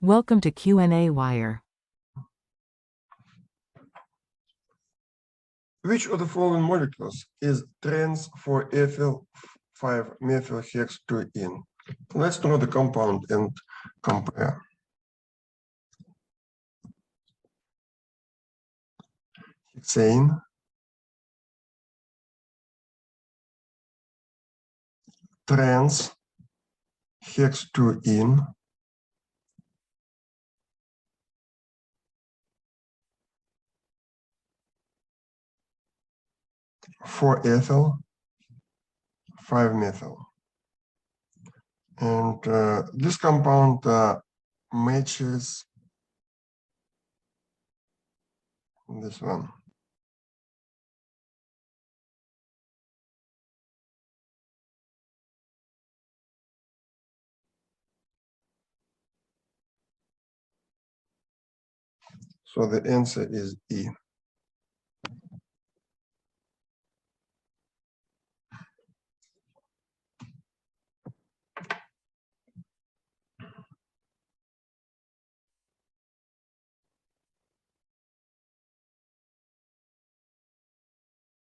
Welcome to Q&A Wire. Which of the following molecules is trans for ethyl 5-methyl hex 2-ene? Let's draw the compound and compare. Hexane, trans, hex 2-ene, 4-ethyl, 5-methyl. And this compound matches this one. So the answer is E.